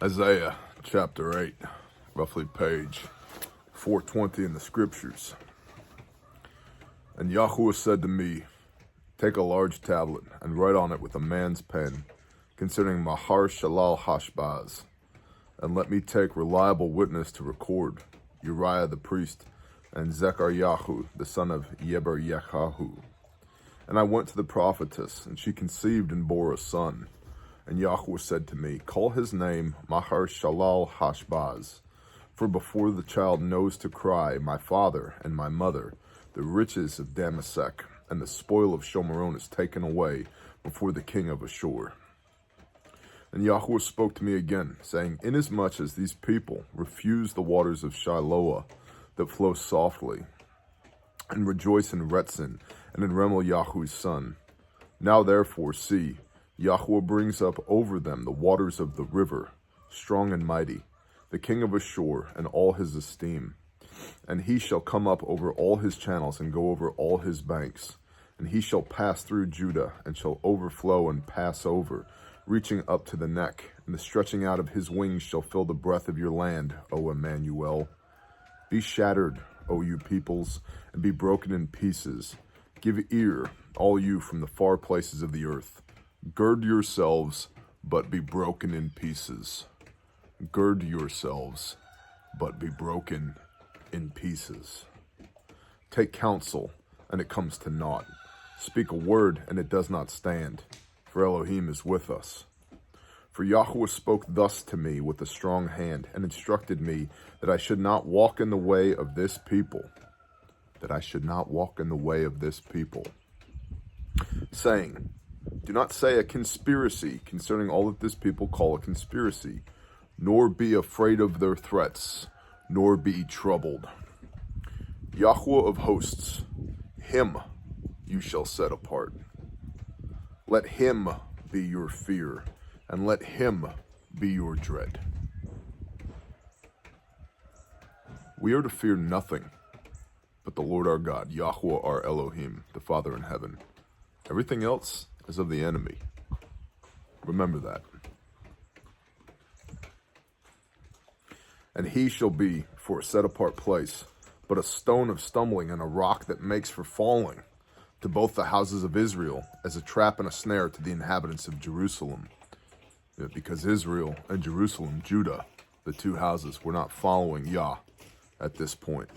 Isaiah chapter 8, roughly page 420 in the scriptures. And Yahweh said to me, take a large tablet and write on it with a man's pen concerning Mahar Shalal Hashbaz, and let me take reliable witness to record Uriah the priest and Zechariah the son of Yeber Yechahu. And I went to the prophetess, and she conceived and bore a son. And Yahweh said to me, call his name Mahar Shalal Hashbaz, for before the child knows to cry, my father and my mother, the riches of Damasek and the spoil of Shomeron is taken away before the king of Ashur. And Yahweh spoke to me again, saying, inasmuch as these people refuse the waters of Shiloah that flow softly, and rejoice in Retzin and in Remel Yahu's son, now therefore see, Yahweh brings up over them the waters of the river, strong and mighty, the king of Ashur and all his esteem. And he shall come up over all his channels and go over all his banks. And he shall pass through Judah and shall overflow and pass over, reaching up to the neck. And the stretching out of his wings shall fill the breadth of your land, O Emmanuel. Be shattered, O you peoples, and be broken in pieces. Give ear, all you from the far places of the earth. Gird yourselves, but be broken in pieces. Gird yourselves, but be broken in pieces. Take counsel, and it comes to naught. Speak a word, and it does not stand, for Elohim is with us. For Yahweh spoke thus to me with a strong hand, and instructed me that I should not walk in the way of this people. That I should not walk in the way of this people. Saying, do not say a conspiracy concerning all that this people call a conspiracy, nor be afraid of their threats, nor be troubled. Yahweh of hosts, him you shall set apart. Let him be your fear, and let him be your dread. We are to fear nothing but the Lord our God, Yahweh our Elohim, the Father in heaven. Everything else is of the enemy. Remember that. And he shall be for a set-apart place, but a stone of stumbling and a rock that makes for falling to both the houses of Israel, as a trap and a snare to the inhabitants of Jerusalem. Because Israel and Jerusalem, Judah, the two houses, were not following Yah at this point.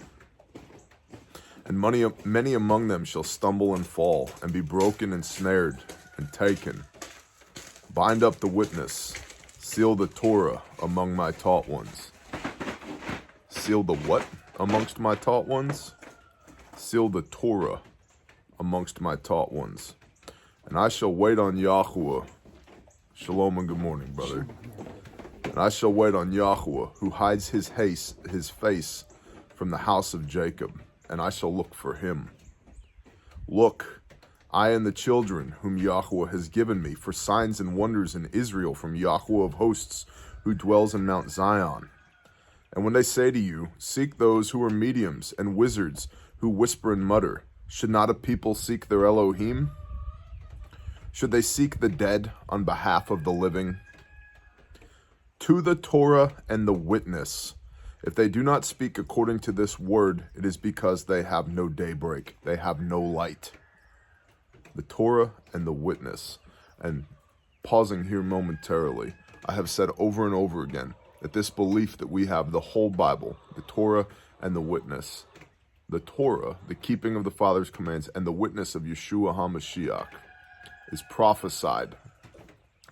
And many among them shall stumble and fall, and be broken and snared and taken. Bind up the witness, seal the Torah among my taught ones. Seal the what amongst my taught ones? Seal the Torah amongst my taught ones. And I shall wait on Yahweh. Shalom and good morning, brother. And I shall wait on Yahweh, who hides his face from the house of Jacob, and I shall look for him. Look, I and the children whom Yahweh has given me for signs and wonders in Israel from Yahweh of hosts, who dwells in Mount Zion. And when they say to you, seek those who are mediums and wizards who whisper and mutter, should not a people seek their Elohim? Should they seek the dead on behalf of the living? To the Torah and the witness, if they do not speak according to this word, it is because they have no daybreak, they have no light. The Torah and the witness. And pausing here momentarily, I have said over and over again that this belief that we have the whole Bible, the Torah and the witness, the Torah, the keeping of the Father's commands, and the witness of Yeshua HaMashiach is prophesied.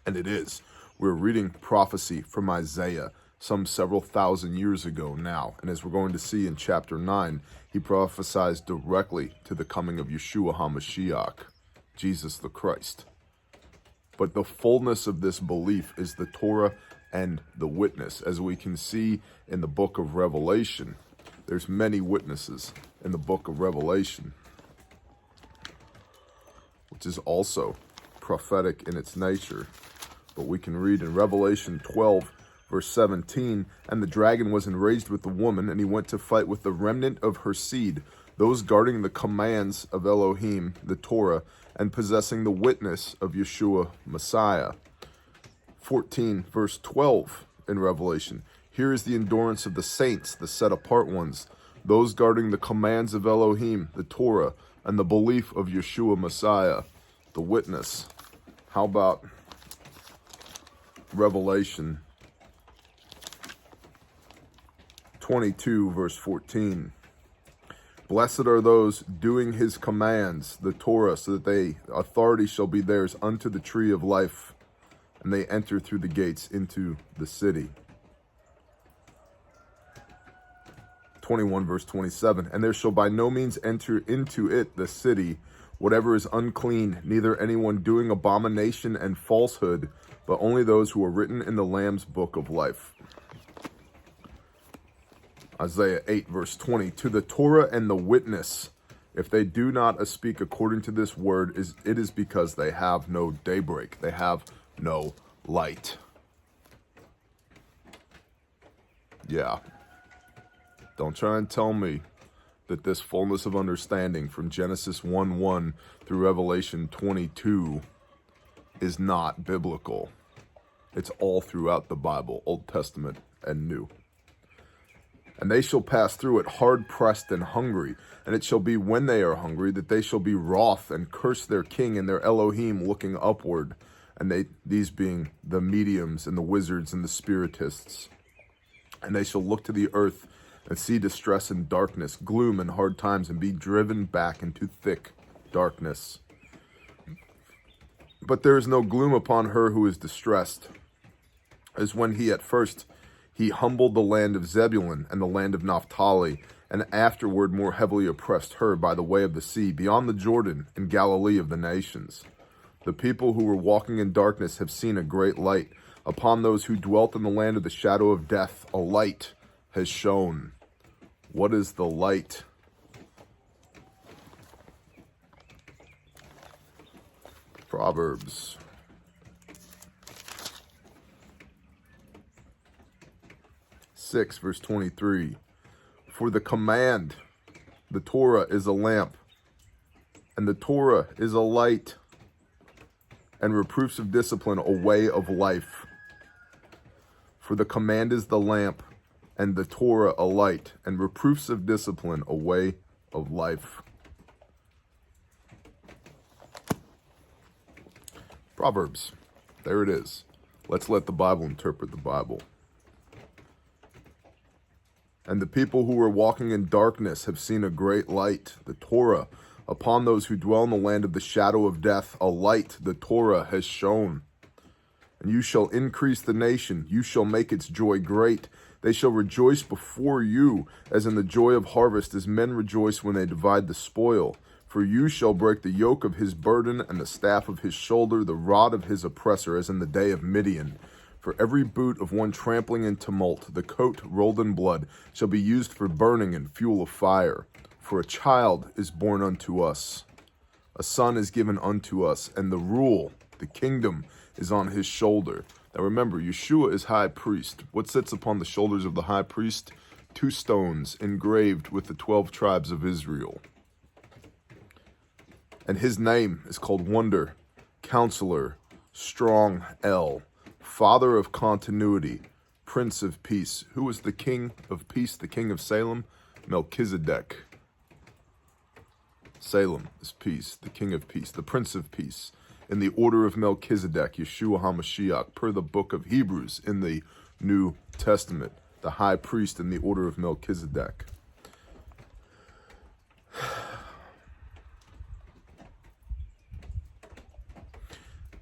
And it is. We're reading prophecy from Isaiah some several thousand years ago now. And as we're going to see in chapter 9, he prophesies directly to the coming of Yeshua HaMashiach, Jesus the Christ. But the fullness of this belief is the Torah and the witness. As we can see in the book of Revelation, there's many witnesses in the book of Revelation, which is also prophetic in its nature. But we can read in Revelation 12, verse 17, and the dragon was enraged with the woman, and he went to fight with the remnant of her seed, those guarding the commands of Elohim, the Torah, and possessing the witness of Yeshua, Messiah. 14, verse 12, in Revelation. Here is the endurance of the saints, the set-apart ones, those guarding the commands of Elohim, the Torah, and the belief of Yeshua Messiah, the witness. How about Revelation 22, verse 14? Blessed are those doing his commands, the Torah, so that authority shall be theirs unto the tree of life, and they enter through the gates into the city. 21, verse 27. And there shall by no means enter into it, the city, whatever is unclean, neither anyone doing abomination and falsehood, but only those who are written in the Lamb's book of life. Isaiah 8, verse 20. To the Torah and the witness, if they do not speak according to this word, it is because they have no daybreak. They have no light. Yeah. Don't try and tell me that this fullness of understanding from Genesis 1:1 through Revelation 22 is not biblical. It's all throughout the Bible, Old Testament and New. And they shall pass through it hard-pressed and hungry, and it shall be when they are hungry that they shall be wroth and curse their king and their Elohim, looking upward, and these being the mediums and the wizards and the spiritists. And they shall look to the earth and see distress and darkness, gloom and hard times, and be driven back into thick darkness. But there is no gloom upon her who is distressed, as when he humbled the land of Zebulun and the land of Naphtali, and afterward more heavily oppressed her by the way of the sea, beyond the Jordan, in Galilee of the nations. The people who were walking in darkness have seen a great light. Upon those who dwelt in the land of the shadow of death, a light has shone. What is the light? Proverbs 6, verse 23. For the command, the Torah, is a lamp, and the Torah is a light, and reproofs of discipline a way of life. For the command is the lamp, and the Torah a light, and reproofs of discipline a way of life. Proverbs. There it is. Let's let the Bible interpret the Bible. And the people who were walking in darkness have seen a great light, the Torah. Upon those who dwell in the land of the shadow of death, a light, the Torah, has shone. And you shall increase the nation, you shall make its joy great. They shall rejoice before you, as in the joy of harvest, as men rejoice when they divide the spoil. For you shall break the yoke of his burden, and the staff of his shoulder, the rod of his oppressor, as in the day of Midian. For every boot of one trampling in tumult, the coat rolled in blood, shall be used for burning and fuel of fire. For a child is born unto us, a son is given unto us, and the rule, the kingdom, is on his shoulder. Now remember, Yeshua is high priest. What sits upon the shoulders of the high priest? 2 stones engraved with the 12 tribes of Israel. And his name is called Wonder, Counselor, Strong El, Father of Continuity, Prince of Peace. Who was the King of Peace, the King of Salem? Melchizedek. Salem is peace, the King of Peace, the Prince of Peace. In the order of Melchizedek, Yeshua HaMashiach, per the book of Hebrews in the New Testament, the high priest in the order of Melchizedek.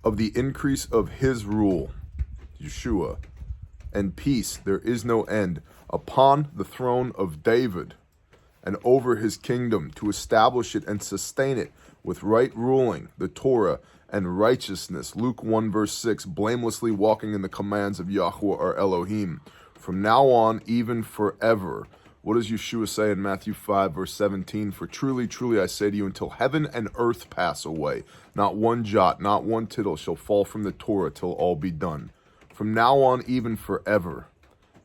Of the increase of his rule, Yeshua, and peace there is no end, upon the throne of David, and over his kingdom, to establish it and sustain it with right ruling, the Torah, and righteousness. Luke 1 verse 6, blamelessly walking in the commands of Yahweh our Elohim, from now on, even forever. What does Yeshua say in Matthew 5 verse 17? For truly, truly I say to you, until heaven and earth pass away, not one jot, not one tittle shall fall from the Torah till all be done. From now on, even forever.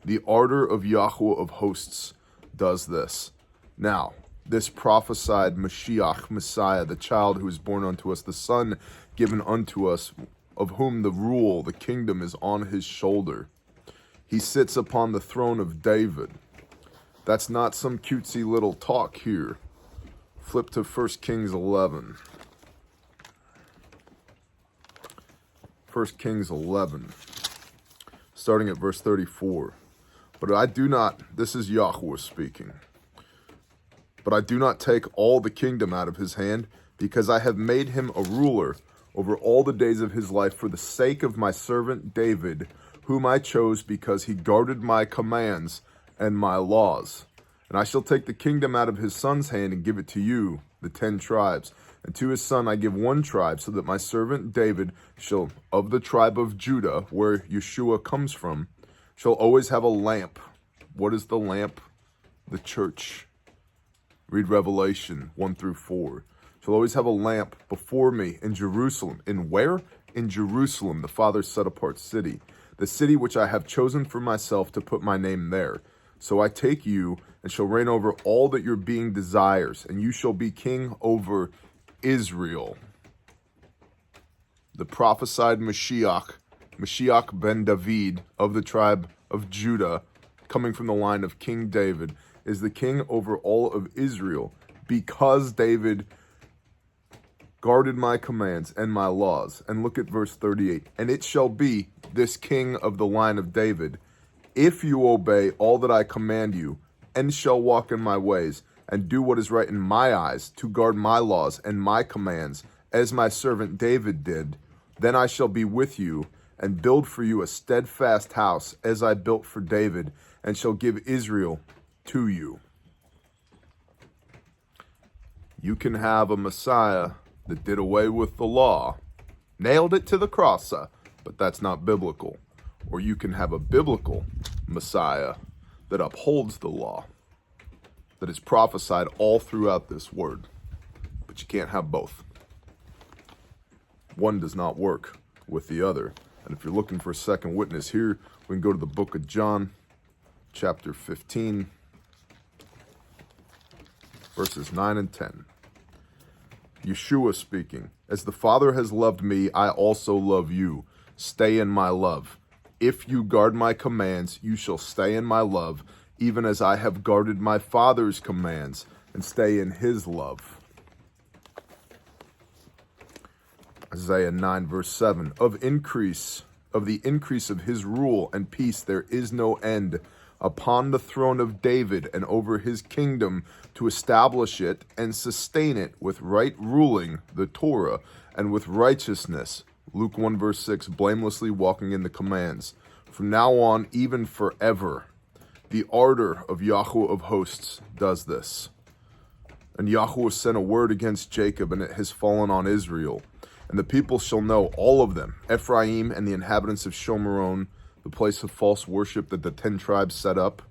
The ardor of Yahweh of hosts does this. Now, this prophesied Mashiach, Messiah, the child who is born unto us, the son given unto us, of whom the rule, the kingdom, is on his shoulder. He sits upon the throne of David. That's not some cutesy little talk here. Flip to 1 Kings 11. 1 Kings 11, starting at verse 34. But I do not, this is Yahweh speaking, but I do not take all the kingdom out of his hand, because I have made him a ruler over all the days of his life for the sake of my servant David, whom I chose because he guarded my commands and my laws. And I shall take the kingdom out of his son's hand and give it to you, the 10 tribes. And to his son I give 1 tribe, so that my servant David shall, of the tribe of Judah, where Yeshua comes from, shall always have a lamp. What is the lamp? The church. Read Revelation 1 through 4. Shall always have a lamp before me in Jerusalem. In where? In Jerusalem, the Father's set-apart city, the city which I have chosen for myself to put my name there. So I take you and shall reign over all that your being desires, and you shall be king over Israel. The prophesied Mashiach ben David of the tribe of Judah, coming from the line of King David, is the king over all of Israel, because David guarded my commands and my laws. And look at verse 38. And it shall be, this king of the line of David, if you obey all that I command you, and shall walk in my ways, and do what is right in my eyes, to guard my laws and my commands, as my servant David did, then I shall be with you, and build for you a steadfast house, as I built for David, and shall give Israel to you. You can have a Messiah that did away with the law, nailed it to the cross, but that's not biblical. Or you can have a biblical Messiah that upholds the law, that is prophesied all throughout this word. But you can't have both. One does not work with the other. And if you're looking for a second witness here, we can go to the book of John, chapter 15, verses 9 and 10. Yeshua speaking, as the Father has loved me, I also love you. Stay in my love. If you guard my commands, you shall stay in my love, even as I have guarded my Father's commands and stay in his love. Isaiah 9 verse 7, of the increase of his rule and peace there is no end, upon the throne of David and over his kingdom, to establish it and sustain it with right ruling, the Torah, and with righteousness. Luke 1 verse 6, blamelessly walking in the commands, from now on, even forever. The ardor of Yahweh of hosts does this. And Yahweh sent a word against Jacob, and it has fallen on Israel. And the people shall know, all of them, Ephraim and the inhabitants of Shomeron, the place of false worship that the 10 tribes set up,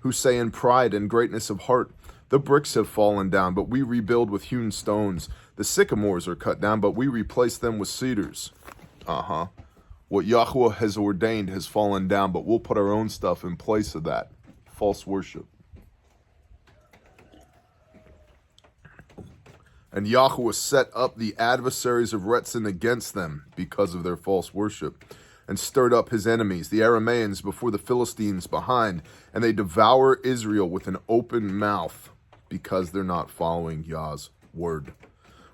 who say in pride and greatness of heart, the bricks have fallen down, but we rebuild with hewn stones. The sycamores are cut down, but we replace them with cedars. What Yahweh has ordained has fallen down, but we'll put our own stuff in place of that. False worship. And Yahweh set up the adversaries of Retzin against them because of their false worship, and stirred up his enemies, the Arameans, before the Philistines behind, and they devour Israel with an open mouth, because they're not following Yah's word.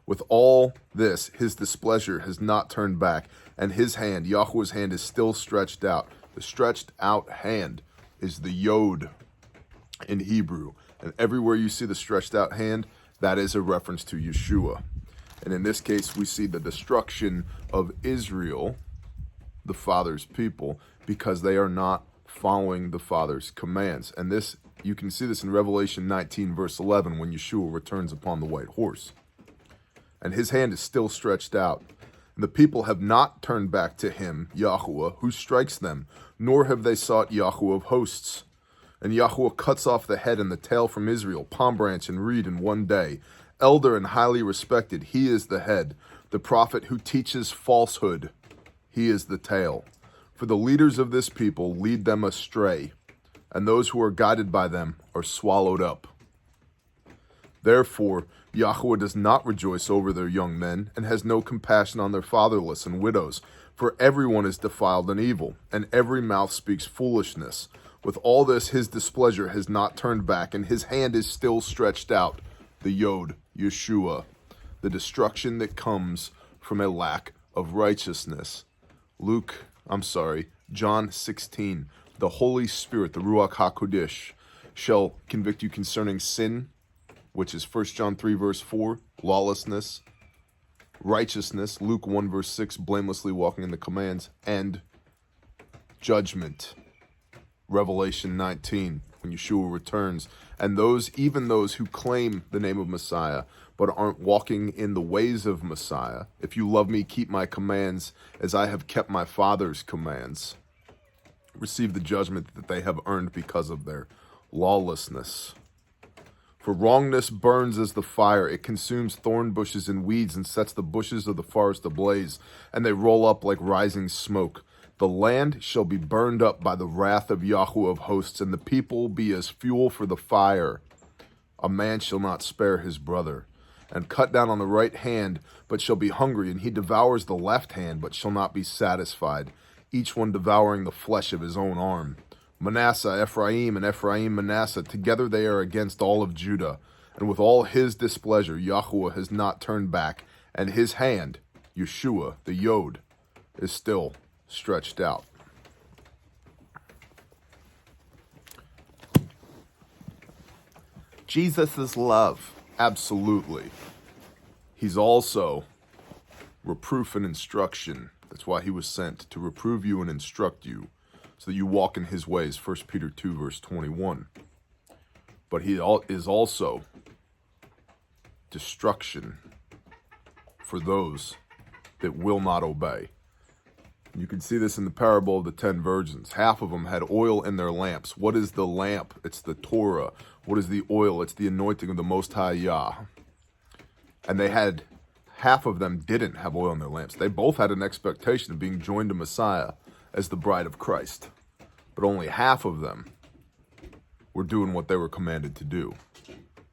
With all this, his displeasure has not turned back, and his hand, Yahweh's hand, is still stretched out. The stretched out hand is the Yod in Hebrew. And everywhere you see the stretched out hand, that is a reference to Yeshua. And in this case, we see the destruction of Israel, the Father's people, because they are not following the Father's commands. And this, you can see this in Revelation 19, verse 11, when Yeshua returns upon the white horse. And his hand is still stretched out. And the people have not turned back to him, Yahweh, who strikes them, nor have they sought Yahweh of hosts. And Yahweh cuts off the head and the tail from Israel, palm branch and reed in one day. Elder and highly respected, he is the head. The prophet who teaches falsehood, he is the tail. For the leaders of this people lead them astray, and those who are guided by them are swallowed up. Therefore, Yahweh does not rejoice over their young men, and has no compassion on their fatherless and widows. For everyone is defiled and evil, and every mouth speaks foolishness. With all this, his displeasure has not turned back, and his hand is still stretched out. The Yod, Yeshua, the destruction that comes from a lack of righteousness. John 16. The Holy Spirit, the Ruach HaKodesh, shall convict you concerning sin, which is 1 John 3 verse 4, lawlessness, righteousness, Luke 1 verse 6, blamelessly walking in the commands, and judgment, Revelation 19, when Yeshua returns. And even those who claim the name of Messiah, but aren't walking in the ways of Messiah, if you love me, keep my commands, as I have kept my Father's commands, receive the judgment that they have earned because of their lawlessness. For wrongness burns as the fire. It consumes thorn bushes and weeds and sets the bushes of the forest ablaze, and they roll up like rising smoke. The land shall be burned up by the wrath of Yahweh of hosts, and the people be as fuel for the fire. A man shall not spare his brother, and cut down on the right hand, but shall be hungry, and he devours the left hand, but shall not be satisfied, each one devouring the flesh of his own arm. Manasseh, Ephraim, and Ephraim, Manasseh, together they are against all of Judah. And with all his displeasure, Yahweh has not turned back, and his hand, Yeshua, the Yod, is still stretched out. Jesus is love, absolutely. He's also reproof and instruction. That's why he was sent, to reprove you and instruct you, so that you walk in his ways, 1 Peter 2, verse 21. But he is also destruction for those that will not obey. You can see this in the parable of the 10 virgins. Half of them had oil in their lamps. What is the lamp? It's the Torah. What is the oil? It's the anointing of the Most High Yah. And half of them didn't have oil in their lamps. They both had an expectation of being joined to Messiah as the bride of Christ. But only half of them were doing what they were commanded to do.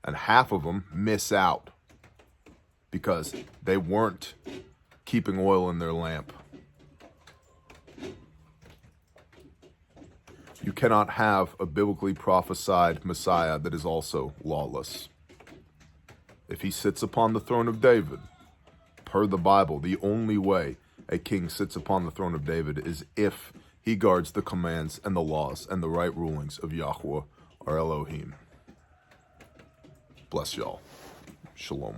And half of them miss out because they weren't keeping oil in their lamp. You cannot have a biblically prophesied Messiah that is also lawless. If he sits upon the throne of David, per the Bible, the only way a king sits upon the throne of David is if he guards the commands and the laws and the right rulings of Yahweh, our Elohim. Bless y'all. Shalom.